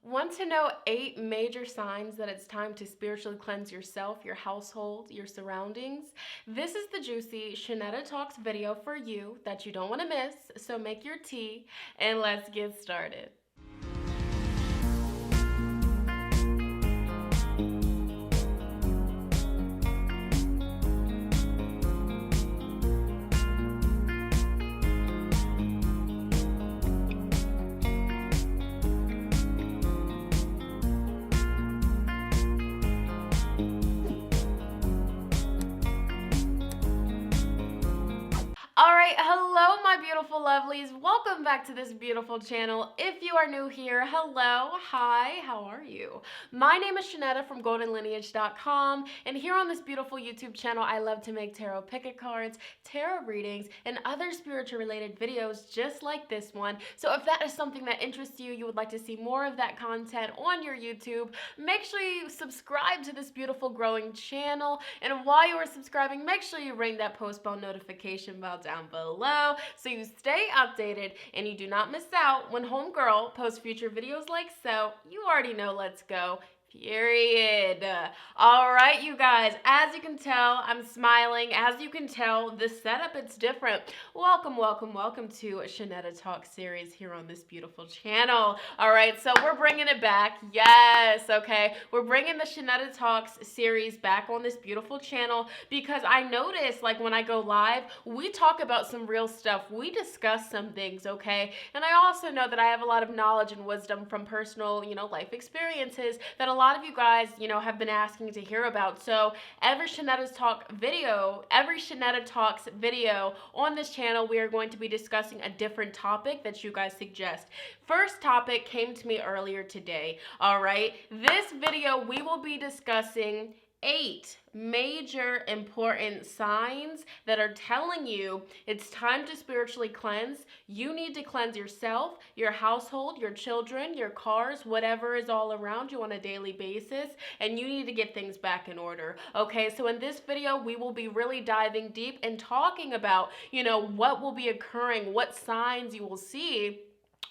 Want to know 8 major signs that it's time to spiritually cleanse yourself, your household, your surroundings? This is the juicy Shonnetta Talks video for you that you don't want to miss, so make your tea and let's get started. Alright, hello my beautiful lovelies. Welcome back to this beautiful channel. If you are new here, hello, hi, how are you? My name is Shonnetta from goldenlineage.com, and here on this beautiful YouTube channel, I love to make tarot picket cards, tarot readings, and other spiritual related videos just like this one. So if that is something that interests you, you would like to see more of that content on your YouTube, make sure you subscribe to this beautiful growing channel. And while you are subscribing, make sure you ring that post bell notification bell down below so you stay updated and you do not miss out when homegirl posts future videos like so. You already know, let's go. Period. All right, you guys, as you can tell, I'm smiling. As you can tell, the setup, it's different. Welcome, welcome, welcome to Shonnetta Talks series here on this beautiful channel. All right, so we're bringing it back. Yes, okay. We're bringing the Shonnetta Talks series back on this beautiful channel because I noticed, like, when I go live, we talk about some real stuff. We discuss some things, okay? And I also know that I have a lot of knowledge and wisdom from personal, life experiences that a lot of you guys, have been asking to hear about. So every Shonnetta Talks video on this channel, we are going to be discussing a different topic that you guys suggest. First topic came to me earlier today. All right, this video we will be discussing 8 major important signs that are telling you it's time to spiritually cleanse. You need to cleanse yourself, your household, your children, your cars, whatever is all around you on a daily basis, and you need to get things back in order. Okay, so in this video, we will be really diving deep and talking about, what will be occurring, what signs you will see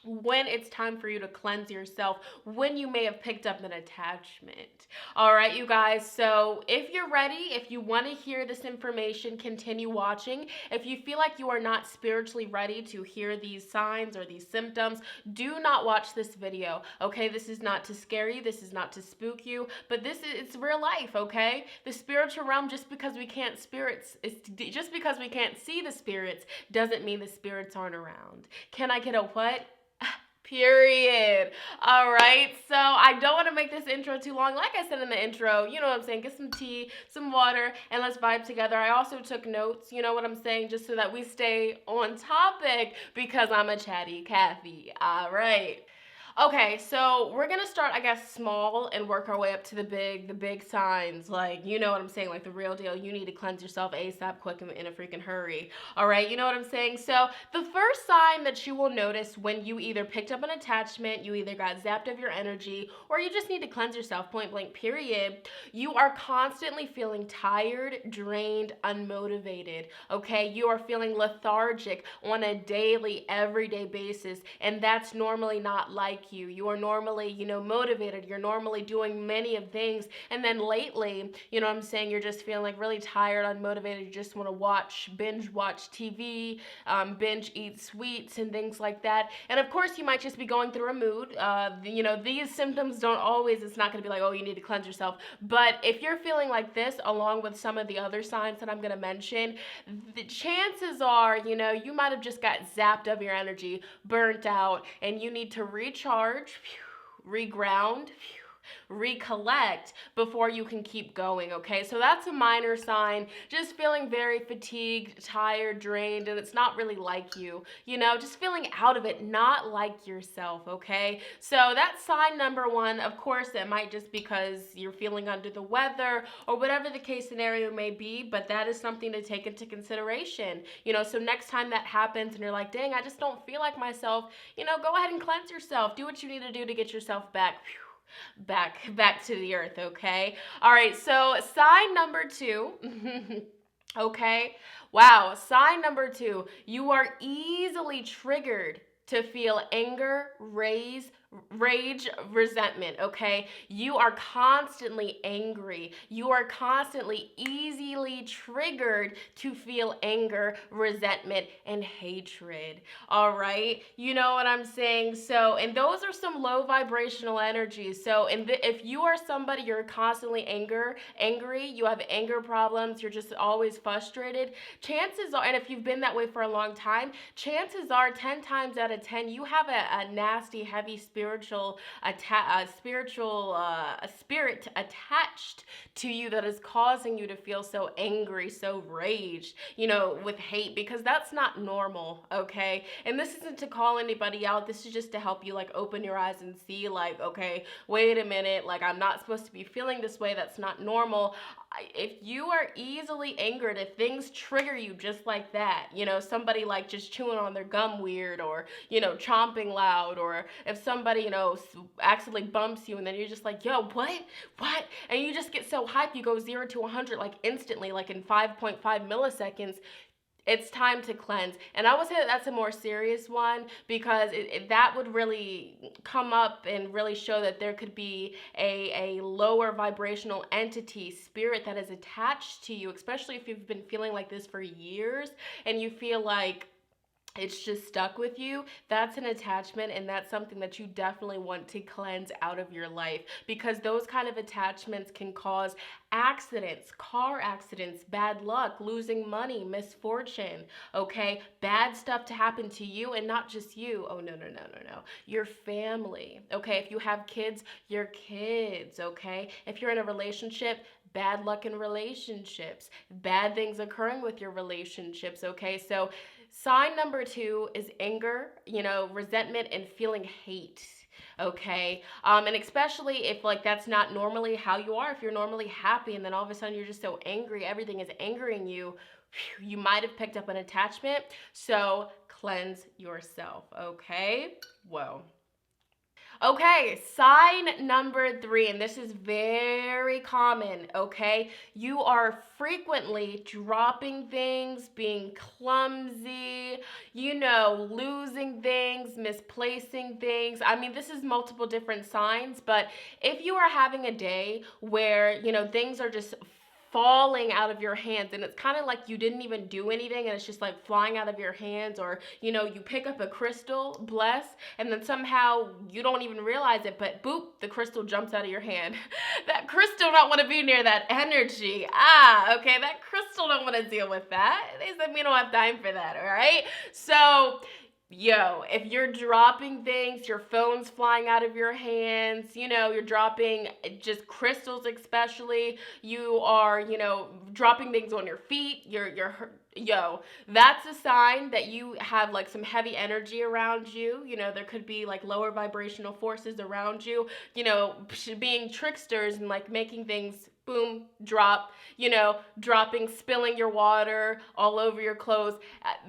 when it's time for you to cleanse yourself, when you may have picked up an attachment. All right, you guys, so if you're ready, if you want to hear this information, continue watching. If you feel like you are not spiritually ready to hear these signs or these symptoms, do not watch this video, okay? This is not to scare you, this is not to spook you, but it's real life, okay? The spiritual realm, just because we can't see the spirits doesn't mean the spirits aren't around. Can I get a what? Period. All right, so I don't want to make this intro too long. Like I said in the intro, you know what I'm saying, get some tea, some water, and let's vibe together. I also took notes, you know what I'm saying, just so that we stay on topic because I'm a chatty Cathy. All right. Okay, so we're gonna start, I guess, small and work our way up to the big signs, like, you know what I'm saying, like the real deal. You need to cleanse yourself ASAP, quick, and in a freaking hurry. All right, you know what I'm saying? So the first sign that you will notice when you either picked up an attachment, you either got zapped of your energy, or you just need to cleanse yourself, point blank, period, you are constantly feeling tired, drained, unmotivated, okay? You are feeling lethargic on a daily, everyday basis, and that's normally not like you. You are normally, motivated. You're normally doing many of things. And then lately, you know what I'm saying, you're just feeling like really tired, unmotivated. You just want to binge watch TV, binge eat sweets and things like that. And of course, you might just be going through a mood. These symptoms don't always, it's not going to be like, oh, you need to cleanse yourself. But if you're feeling like this, along with some of the other signs that I'm going to mention, the chances are, you might have just got zapped of your energy, burnt out, and you need to recharge, reground, recollect before you can keep going, okay? So that's a minor sign, just feeling very fatigued, tired, drained, and it's not really like you, just feeling out of it, not like yourself, okay? So that's sign number 1. Of course, it might just because you're feeling under the weather or whatever the case scenario may be, but that is something to take into consideration, so next time that happens and you're like, dang, I just don't feel like myself, go ahead and cleanse yourself, do what you need to do to get yourself back to the earth, okay? All right, so sign number 2, okay? Wow, sign number 2, you are easily triggered to feel anger, rage, rage, resentment, okay? You are constantly angry. You are constantly easily triggered to feel anger, resentment, and hatred. All right? You know what I'm saying? So, and those are some low vibrational energies. So, if you are somebody, you're constantly angry, you have anger problems, you're just always frustrated, chances are, and if you've been that way for a long time, chances are 10 times out of 10, you have a nasty, heavy a spirit attached to you that is causing you to feel so angry, so raged, with hate, because that's not normal, okay? And this isn't to call anybody out. This is just to help you, like, open your eyes and see, like, okay, wait a minute, like, I'm not supposed to be feeling this way. That's not normal. If you are easily angered, if things trigger you just like that, somebody like just chewing on their gum weird, or, chomping loud, or if somebody, accidentally bumps you and then you're just like, yo, what? And you just get so hyped, you go 0 to 100 like instantly, like in 5.5 milliseconds. It's time to cleanse. And I would say that that's a more serious one, because that would really come up and really show that there could be a lower vibrational entity, spirit, that is attached to you, especially if you've been feeling like this for years and you feel like it's just stuck with you. That's an attachment, and that's something that you definitely want to cleanse out of your life, because those kind of attachments can cause accidents, car accidents, bad luck, losing money, misfortune, okay? Bad stuff to happen to you, and not just you. Oh, no. Your family, okay? If you have kids, your kids, okay? If you're in a relationship, bad luck in relationships, bad things occurring with your relationships, okay? So sign number 2 is anger, resentment, and feeling hate. Okay. And especially if, like, that's not normally how you are, if you're normally happy and then all of a sudden you're just so angry, everything is angering you, you might have picked up an attachment. So cleanse yourself. Okay. Whoa. Okay, sign number 3, and this is very common, okay? You are frequently dropping things, being clumsy, losing things, misplacing things. I mean, this is multiple different signs, but if you are having a day where, things are just falling out of your hands, and it's kind of like you didn't even do anything and it's just like flying out of your hands, or you pick up a crystal, and then somehow you don't even realize it, but boop, the crystal jumps out of your hand. That crystal don't want to be near that energy. Okay, that crystal don't want to deal with that. They said we don't have time for that. All right, so if you're dropping things, your phone's flying out of your hands, you're dropping just crystals, especially, you are, dropping things on your feet, that's a sign that you have, like, some heavy energy around you. There could be, like, lower vibrational forces around you, being tricksters and, like, making things boom, drop, dropping, spilling your water all over your clothes.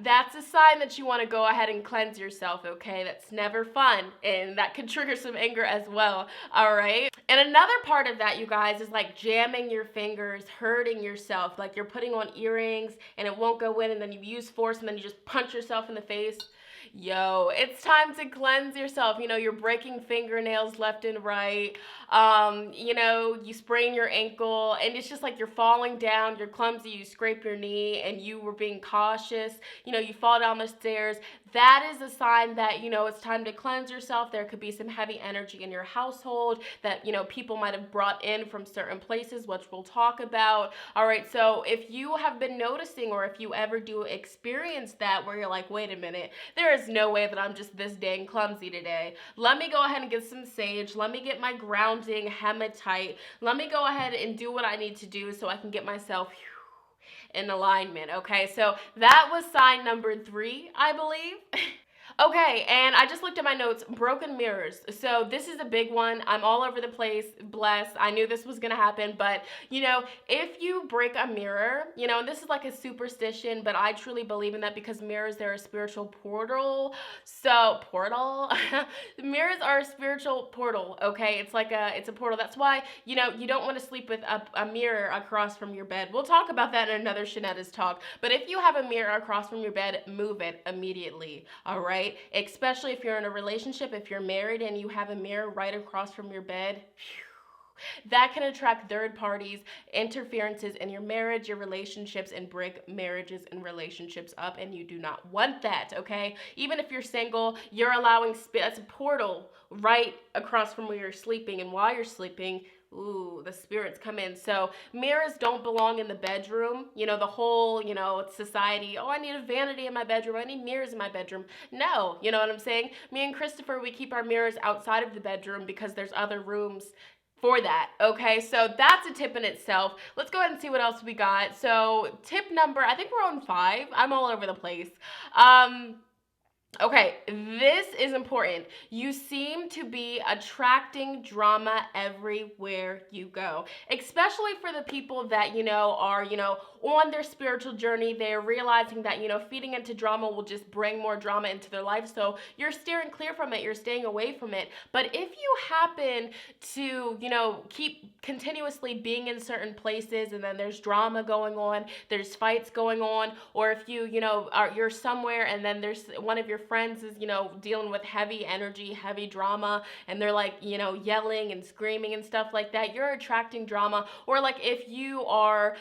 That's a sign that you want to go ahead and cleanse yourself, okay? That's never fun, and that could trigger some anger as well, all right? And another part of that, you guys, is like jamming your fingers, hurting yourself, like you're putting on earrings and it won't go in, and then you use force and then you just punch yourself in the face. It's time to cleanse yourself. You're breaking fingernails left and right. You sprain your ankle, and it's just like you're falling down, you're clumsy, you scrape your knee, and you were being cautious. You fall down the stairs. That is a sign that, it's time to cleanse yourself. There could be some heavy energy in your household that, people might have brought in from certain places, which we'll talk about. All right, so if you have been noticing, or if you ever do experience that, where you're like, wait a minute, there is no way that I'm just this dang clumsy today. Let me go ahead and get some sage. Let me get my grounding hematite. Let me go ahead and do what I need to do so I can get myself in alignment. Okay, so that was sign number 3, I believe. Okay, and I just looked at my notes, broken mirrors. So this is a big one. I'm all over the place, blessed. I knew this was going to happen, but, if you break a mirror, and this is like a superstition, but I truly believe in that, because mirrors, they're a spiritual portal. So, mirrors are a spiritual portal, okay? It's a portal. That's why, you don't want to sleep with a mirror across from your bed. We'll talk about that in another Shonetta's Talk, but if you have a mirror across from your bed, move it immediately, all right? right? Especially if you're in a relationship, if you're married and you have a mirror right across from your bed, that can attract third parties, interferences in your marriage, your relationships, and break marriages and relationships up, and you do not want that, okay? Even if you're single, you're allowing that's a portal right across from where you're sleeping, and while you're sleeping, ooh, the spirits come in. So mirrors don't belong in the bedroom. You know, the whole, society, oh, I need a vanity in my bedroom. I need mirrors in my bedroom. No, you know what I'm saying? Me and Christopher, we keep our mirrors outside of the bedroom because there's other rooms for that, okay? So that's a tip in itself. Let's go ahead and see what else we got. So tip number, I think we're on 5. I'm all over the place. Okay, this is important. You seem to be attracting drama everywhere you go, especially for the people that, are, on their spiritual journey. They're realizing that, feeding into drama will just bring more drama into their life. So you're steering clear from it. You're staying away from it. But if you happen to, keep continuously being in certain places and then there's drama going on, there's fights going on, or if you're somewhere and then there's one of your friends is, dealing with heavy energy, heavy drama, and they're like, yelling and screaming and stuff like that, you're attracting drama. Or like if you are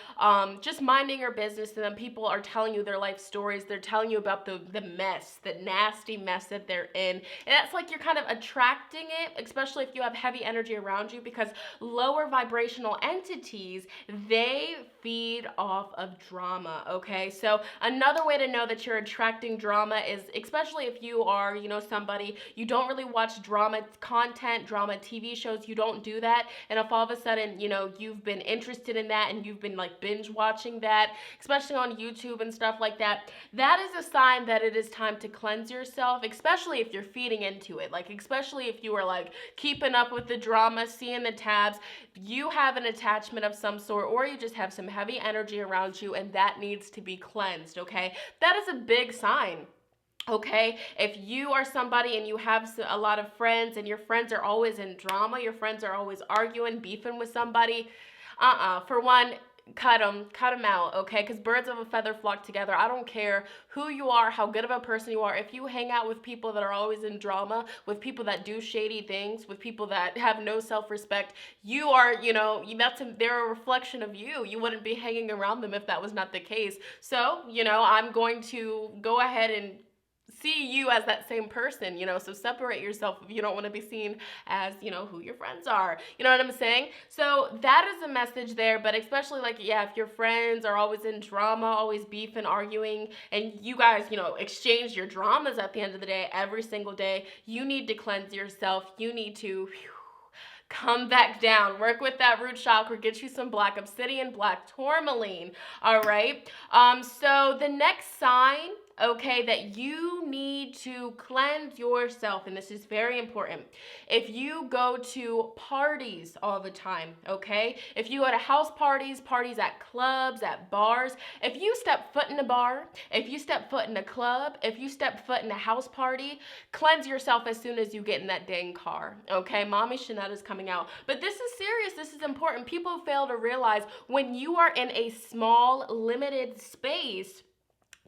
just minding your business and then people are telling you their life stories, they're telling you about the mess, the nasty mess that they're in. And that's like you're kind of attracting it, especially if you have heavy energy around you, because lower vibrational entities, they feed off of drama, okay? So another way to know that you're attracting drama is, especially if you are, somebody, you don't really watch drama content, drama TV shows, you don't do that, and if all of a sudden, you've been interested in that and you've been like binge watching that, especially on YouTube and stuff like that, that is a sign that it is time to cleanse yourself, especially if you're feeding into it, like especially if you are like keeping up with the drama, seeing the tabs, you have an attachment of some sort, or you just have some heavy energy around you, and that needs to be cleansed, okay? That is a big sign. Okay, if you are somebody and you have a lot of friends and your friends are always in drama, your friends are always arguing, beefing with somebody, for one, cut them out, okay? Because birds of a feather flock together. I don't care who you are, how good of a person you are. If you hang out with people that are always in drama, with people that do shady things, with people that have no self-respect, you are, they're a reflection of you. You wouldn't be hanging around them if that was not the case. So, I'm going to go ahead and see you as that same person, so separate yourself if you don't want to be seen as, who your friends are, you know what I'm saying? So that is a message there, but especially like, if your friends are always in drama, always beefing, arguing, and you guys, exchange your dramas at the end of the day, every single day, you need to cleanse yourself. You need to come back down, work with that root chakra, get you some black obsidian, black tourmaline, all right? So the next sign, okay, that you need to cleanse yourself, and this is very important. If you go to parties all the time, okay, if you go to house parties, parties at clubs, at bars, if you step foot in a bar, if you step foot in a club, if you step foot in a house party, cleanse yourself as soon as you get in that dang car, okay? Mommy Shonetta's coming out. But this is serious. This is important. People fail to realize when you are in a small, limited space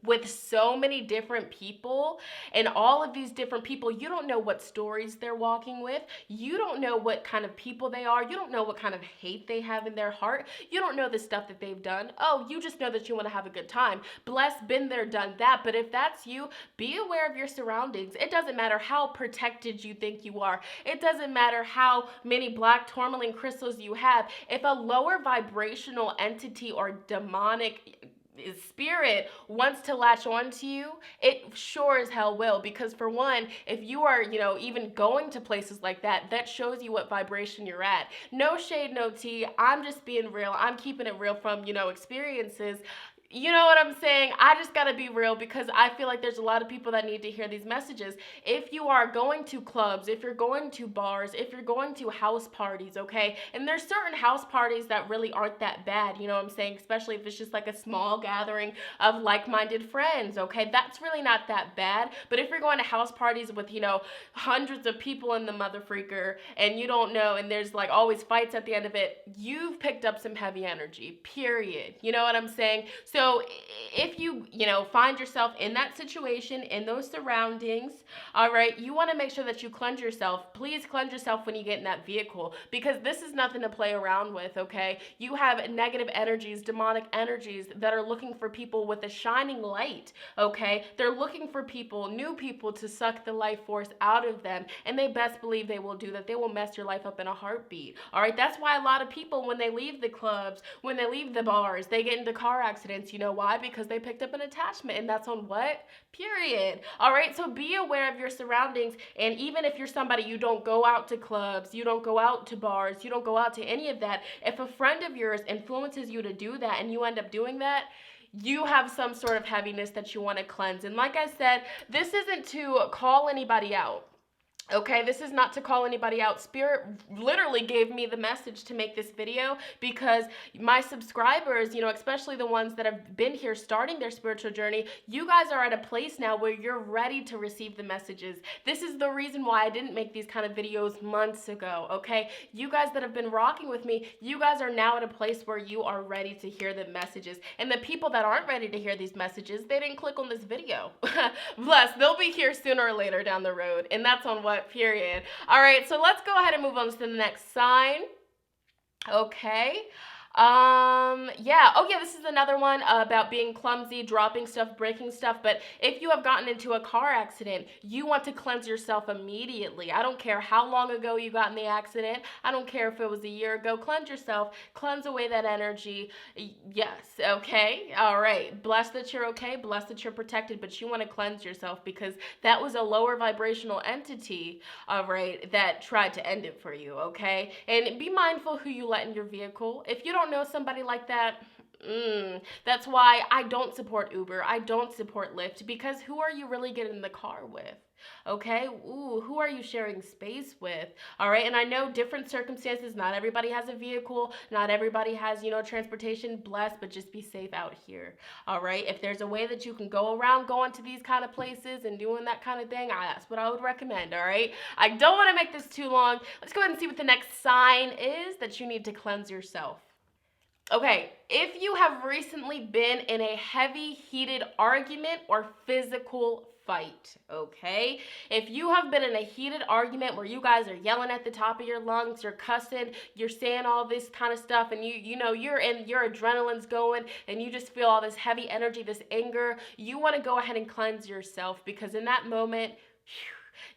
with so many different people, and all of these different people, you don't know what stories they're walking with. You don't know what kind of people they are. You don't know what kind of hate they have in their heart. You don't know the stuff that they've done. Oh, you just know that you want to have a good time. Blessed, been there, done that. But if that's you, be aware of your surroundings. It doesn't matter how protected you think you are. It doesn't matter how many black tourmaline crystals you have. If a lower vibrational entity or demonic spirit wants to latch on to you, it sure as hell will. Because for one, if you are, even going to places like that, that shows you what vibration you're at. No shade, no tea. I'm just being real. I'm keeping it real from, experiences. You know what I'm saying? I just gotta be real, because I feel like there's a lot of people that need to hear these messages. If you are going to clubs, if you're going to bars, if you're going to house parties, okay? And there's certain house parties that really aren't that bad, you know what I'm saying? Especially if it's just like a small gathering of like-minded friends, okay? That's really not that bad. But if you're going to house parties with, hundreds of people in the mother freaker, and you don't know, and there's like always fights at the end of it, you've picked up some heavy energy, period. You know what I'm saying? So if you, find yourself in that situation, in those surroundings, all right, you want to make sure that you cleanse yourself. Please cleanse yourself when you get in that vehicle, because this is nothing to play around with, okay? You have negative energies, demonic energies that are looking for people with a shining light, okay? They're looking for people, new people, to suck the life force out of them, and they best believe they will do that. They will mess your life up in a heartbeat, all right? That's why a lot of people, when they leave the clubs, when they leave the bars, they get into car accidents. You know why? Because they picked up an attachment, and that's on what? Period. All right, so be aware of your surroundings, and even if you're somebody, you don't go out to clubs, you don't go out to bars, you don't go out to any of that, if a friend of yours influences you to do that and you end up doing that, you have some sort of heaviness that you want to cleanse. And like I said, this isn't to call anybody out. Okay, this is not to call anybody out. Spirit literally gave me the message to make this video because my subscribers, especially the ones that have been here starting their spiritual journey, you guys are at a place now where you're ready to receive the messages. This is the reason why I didn't make these kind of videos months ago, okay? You guys that have been rocking with me, you guys are now at a place where you are ready to hear the messages. And the people that aren't ready to hear these messages, they didn't click on this video. Bless, they'll be here sooner or later down the road, and that's on what? Period. All right, so let's go ahead and move on to the next sign. Okay. Yeah. Oh, yeah, this is another one about being clumsy, dropping stuff, breaking stuff. But if you have gotten into a car accident, you want to cleanse yourself immediately. I don't care how long ago you got in the accident. I don't care if it was a year ago. Cleanse yourself. Cleanse away that energy. Yes. Okay. All right. Bless that you're okay. Bless that you're protected. But you want to cleanse yourself because that was a lower vibrational entity, all right, that tried to end it for you. Okay. And be mindful who you let in your vehicle. If you don't know somebody like that, that's why I don't support Uber. I don't support Lyft, because who are you really getting in the car with? Okay, who are you sharing space with? All right, and I know different circumstances. Not everybody has a vehicle. Not everybody has, transportation. Blessed, but just be safe out here. All right, if there's a way that you can go around going to these kind of places and doing that kind of thing, that's what I would recommend. All right, I don't want to make this too long. Let's go ahead and see what the next sign is that you need to cleanse yourself. Okay, if you have recently been in a heavy, heated argument or physical fight, okay? If you have been in a heated argument where you guys are yelling at the top of your lungs, you're cussing, you're saying all this kind of stuff, and your adrenaline's going, and you just feel all this heavy energy, this anger, you want to go ahead and cleanse yourself, because in that moment,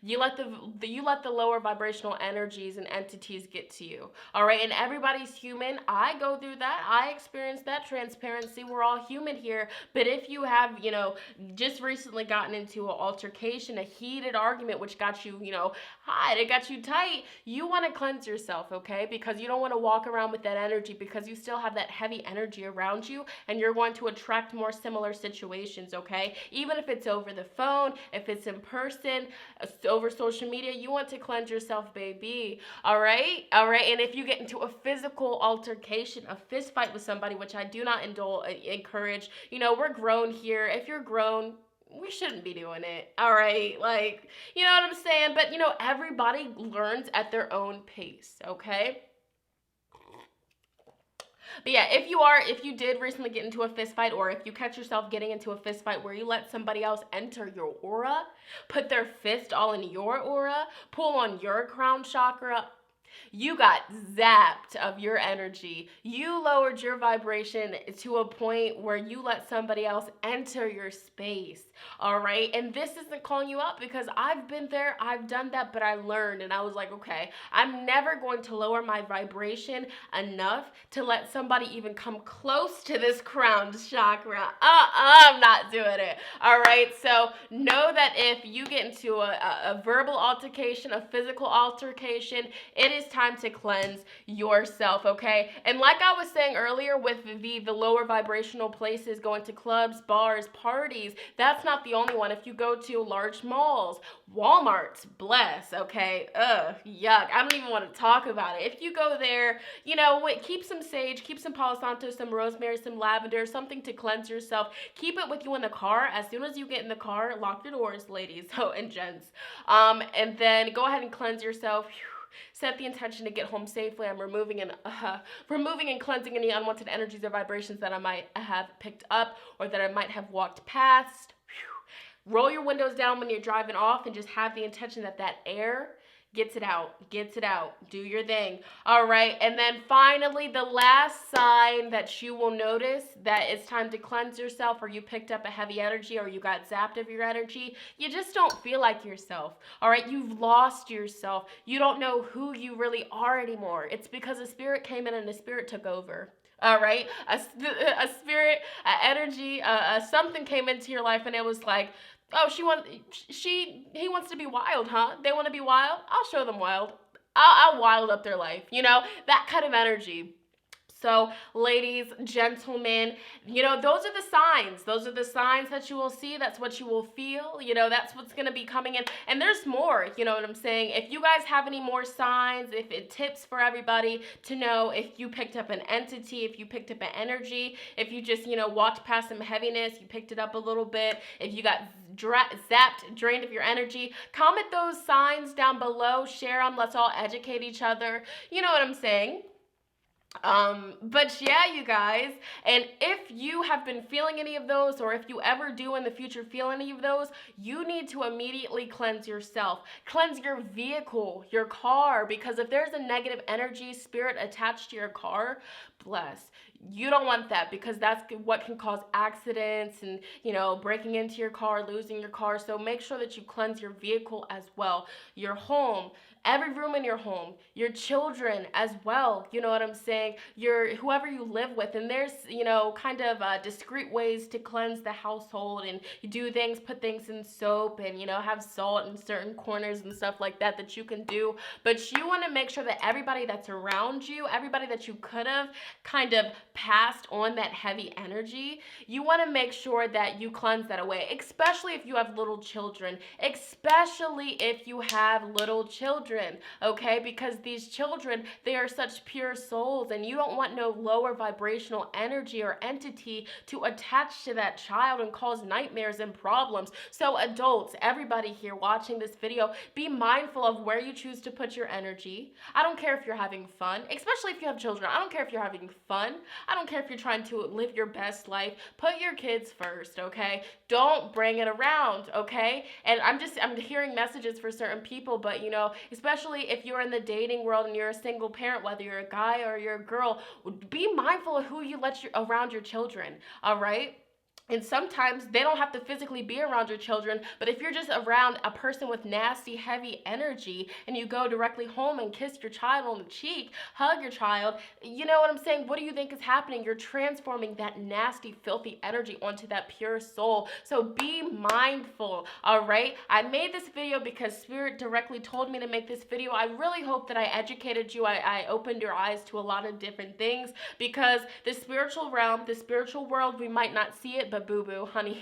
you let the lower vibrational energies and entities get to you. All right, and everybody's human. I go through that. I experience that. Transparency. We're all human here. But if you have, just recently gotten into an altercation, a heated argument, which got you, hot, it got you tight, you want to cleanse yourself, okay? Because you don't want to walk around with that energy, because you still have that heavy energy around you, and you're going to attract more similar situations, okay? Even if it's over the phone, if it's in person, over social media, you want to cleanse yourself, baby. All right? And if you get into a physical altercation, a fist fight with somebody, which I do not encourage, we're grown here. If you're grown, we shouldn't be doing it. All right? You know what I'm saying? But, everybody learns at their own pace, okay? But yeah, if you did recently get into a fist fight, or if you catch yourself getting into a fist fight where you let somebody else enter your aura, put their fist all in your aura, pull on your crown chakra, you got zapped of your energy. You lowered your vibration to a point where you let somebody else enter your space. All right. And this isn't calling you out, because I've been there. I've done that, but I learned, and I was like, okay, I'm never going to lower my vibration enough to let somebody even come close to this crown chakra. I'm not doing it. All right. So know that if you get into a verbal altercation, a physical altercation, it is time to cleanse yourself, okay? And like I was saying earlier with the lower vibrational places, going to clubs, bars, parties, that's not the only one. If you go to large malls, Walmart's, bless, okay? Yuck. I don't even want to talk about it. If you go there, keep some sage, keep some Palo Santo, some rosemary, some lavender, something to cleanse yourself. Keep it with you in the car. As soon as you get in the car, lock your doors, ladies and gents. And then go ahead and cleanse yourself. Set the intention to get home safely. I'm removing and cleansing any unwanted energies or vibrations that I might have picked up or that I might have walked past. Roll your windows down when you're driving off and just have the intention that that air gets it out. Do your thing. All right. And then finally, the last sign that you will notice that it's time to cleanse yourself, or you picked up a heavy energy, or you got zapped of your energy. You just don't feel like yourself. All right. You've lost yourself. You don't know who you really are anymore. It's because a spirit came in and the spirit took over. All right. A spirit, energy, something came into your life and it was like, oh, he wants to be wild, huh? They want to be wild? I'll show them wild. I'll wild up their life, that kind of energy. So, ladies, gentlemen, those are the signs. Those are the signs that you will see. That's what you will feel. That's what's going to be coming in. And there's more, you know what I'm saying? If you guys have any more signs, if it tips for everybody to know if you picked up an entity, if you picked up an energy, if you just, walked past some heaviness, you picked it up a little bit, if you got zapped, drained of your energy, comment those signs down below, share them. Let's all educate each other. You know what I'm saying? But yeah, you guys, and if you have been feeling any of those, or if you ever do in the future feel any of those, you need to immediately cleanse yourself. Cleanse your vehicle, your car, because if there's a negative energy spirit attached to your car, bless. You don't want that, because that's what can cause accidents and, breaking into your car, losing your car. So make sure that you cleanse your vehicle as well. Your home, every room in your home, your children as well. You know what I'm saying? Whoever you live with. And there's, kind of discreet ways to cleanse the household, and you do things, put things in soap and, have salt in certain corners and stuff like that you can do. But you want to make sure that everybody that's around you, everybody that you could have kind of passed on that heavy energy, you want to make sure that you cleanse that away, especially if you have little children, okay? Because these children, they are such pure souls, and you don't want no lower vibrational energy or entity to attach to that child and cause nightmares and problems. So adults, everybody here watching this video, be mindful of where you choose to put your energy. I don't care if you're having fun, especially if you have children. I don't care if you're having fun. I don't care if you're trying to live your best life. Put your kids first, okay? Don't bring it around, okay? And I'm hearing messages for certain people, but especially if you're in the dating world and you're a single parent, whether you're a guy or you're a girl, be mindful of who you let around your children, all right? And sometimes they don't have to physically be around your children, but if you're just around a person with nasty, heavy energy and you go directly home and kiss your child on the cheek, hug your child, you know what I'm saying? What do you think is happening? You're transforming that nasty, filthy energy onto that pure soul. So be mindful, all right? I made this video because Spirit directly told me to make this video. I really hope that I educated you. I opened your eyes to a lot of different things, because the spiritual realm, the spiritual world, we might not see it, but boo-boo, honey,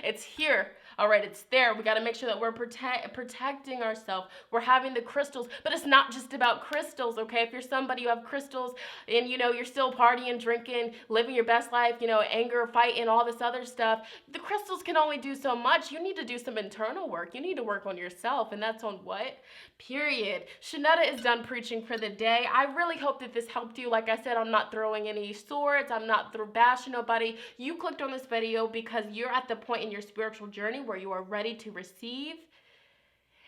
it's here. All right, it's there. We got to make sure that we're protecting ourselves. We're having the crystals, but it's not just about crystals, okay? If you're somebody who have crystals and, you're still partying, drinking, living your best life, anger, fighting, all this other stuff, the crystals can only do so much. You need to do some internal work. You need to work on yourself, and that's on what? Period. Shonnetta is done preaching for the day. I really hope that this helped you. Like I said, I'm not throwing any swords. I'm not bashing nobody. You clicked on this video because you're at the point in your spiritual journey where you are ready to receive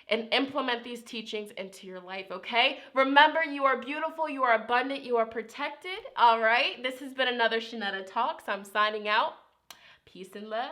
and implement these teachings into your life, okay? Remember, you are beautiful, you are abundant, you are protected, all right? This has been another Shonnetta Talks. I'm signing out. Peace and love.